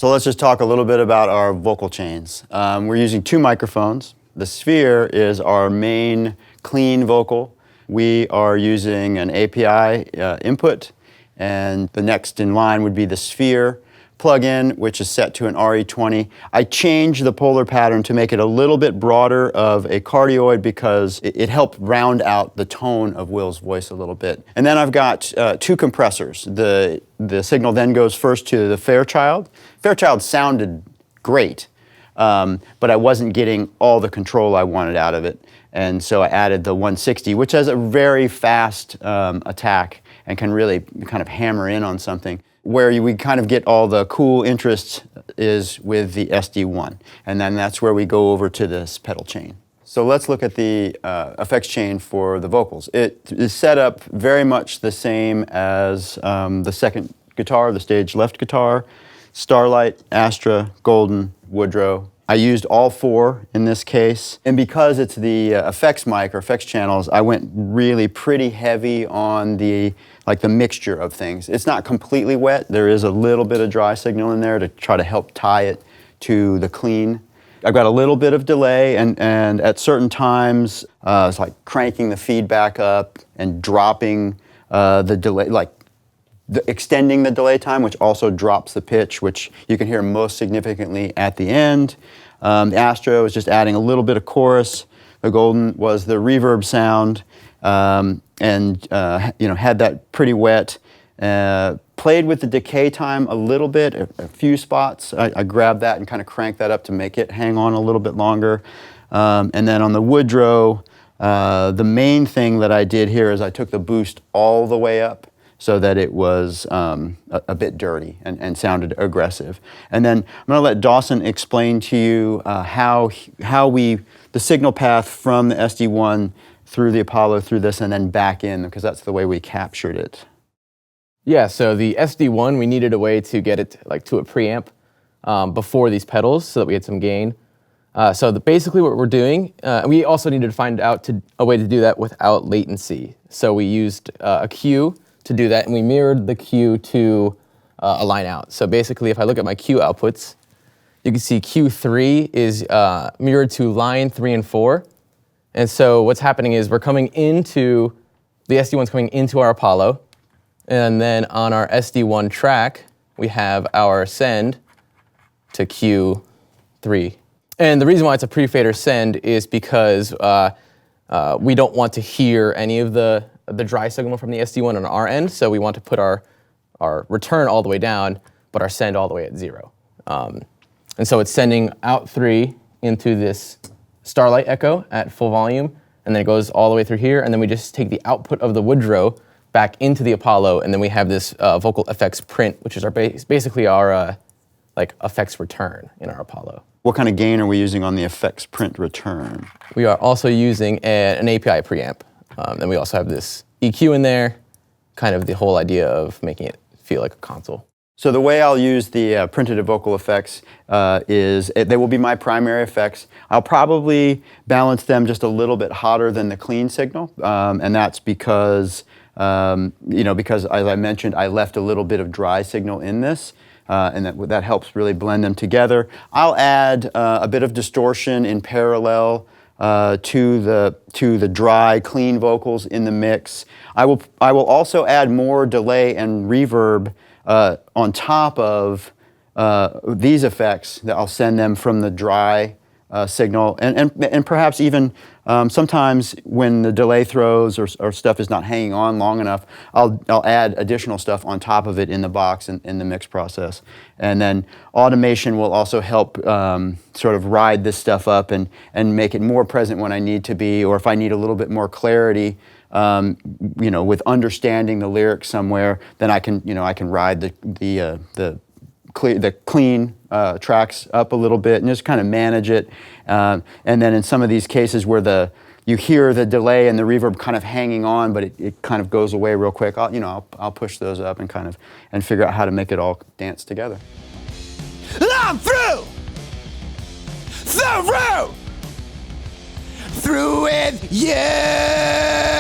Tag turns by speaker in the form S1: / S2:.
S1: So let's just talk a little bit about our vocal chains. We're using 2 microphones. The Sphere is our main clean vocal. We are using an API input, and the next in line would be the Sphere plug-in, which is set to an RE20. I changed the polar pattern to make it a little bit broader of a cardioid because it helped round out the tone of Will's voice a little bit. And then I've got 2 compressors. The signal then goes first to the Fairchild. Fairchild sounded great, but I wasn't getting all the control I wanted out of it. And so I added the 160, which has a very fast attack and can really kind of hammer in on something. Where we kind of get all the cool interests is with the SD-1. And then that's where we go over to this pedal chain. So let's look at the effects chain for the vocals. It is set up very much the same as the second guitar, the stage left guitar, Starlight, Astra, Golden, Woodrow. I used all 4 in this case. And because it's the effects mic or effects channels, I went really pretty heavy on the mixture of things. It's not completely wet. There is a little bit of dry signal in there to try to help tie it to the clean. I've got a little bit of delay, and at certain times, it's like cranking the feedback up and dropping the delay, extending the delay time, which also drops the pitch, which you can hear most significantly at the end. The Astra was just adding a little bit of chorus. The Golden was the reverb sound, and had that pretty wet. Played with the decay time a little bit, a few spots. I grabbed that and kind of cranked that up to make it hang on a little bit longer. And then on the Woodrow, the main thing that I did here is I took the boost all the way up so that it was a bit dirty and sounded aggressive. And then I'm going to let Dawson explain to you how the signal path from the SD-1 through the Apollo, through this, and then back in, because that's the way we captured it.
S2: Yeah, so the SD-1, we needed a way to get it to a preamp before these pedals so that we had some gain. Basically what we're doing, we also needed to find out a way to do that without latency. So we used a cue to do that, and we mirrored the cue to a line out. So basically, if I look at my cue outputs, you can see Q3 is mirrored to line 3 and 4. And so what's happening is the SD-1's coming into our Apollo, and then on our SD-1 track, we have our send to Q3. And the reason why it's a pre-fader send is because we don't want to hear any of the dry signal from the SD-1 on our end, so we want to put our return all the way down, but our send all the way at 0. And so it's sending out 3 into this Starlight echo at full volume, and then it goes all the way through here, and then we just take the output of the Woodrow back into the Apollo, and then we have this vocal effects print, which is basically our effects return in our Apollo.
S1: What kind of gain are we using on the effects print return?
S2: We are also using an API preamp. And we also have this EQ in there, kind of the whole idea of making it feel like a console.
S1: So the way I'll use the printed vocal effects is they will be my primary effects. I'll probably balance them just a little bit hotter than the clean signal, and that's because because as I mentioned, I left a little bit of dry signal in this, and that helps really blend them together. I'll add a bit of distortion in parallel to the dry, clean vocals in the mix. I will also add more delay and reverb on top of these effects. That I'll send them from the dry signal, and perhaps even sometimes when the delay throws or stuff is not hanging on long enough, I'll add additional stuff on top of it in the box in the mix process. And then automation will also help sort of ride this stuff up and make it more present when I need to be, or if I need a little bit more clarity, with understanding the lyrics somewhere, then I can ride the clean tracks up a little bit and just kind of manage it. And then in some of these cases where you hear the delay and the reverb kind of hanging on, but it kind of goes away real quick, I'll push those up and figure out how to make it all dance together.
S3: I'm through with you.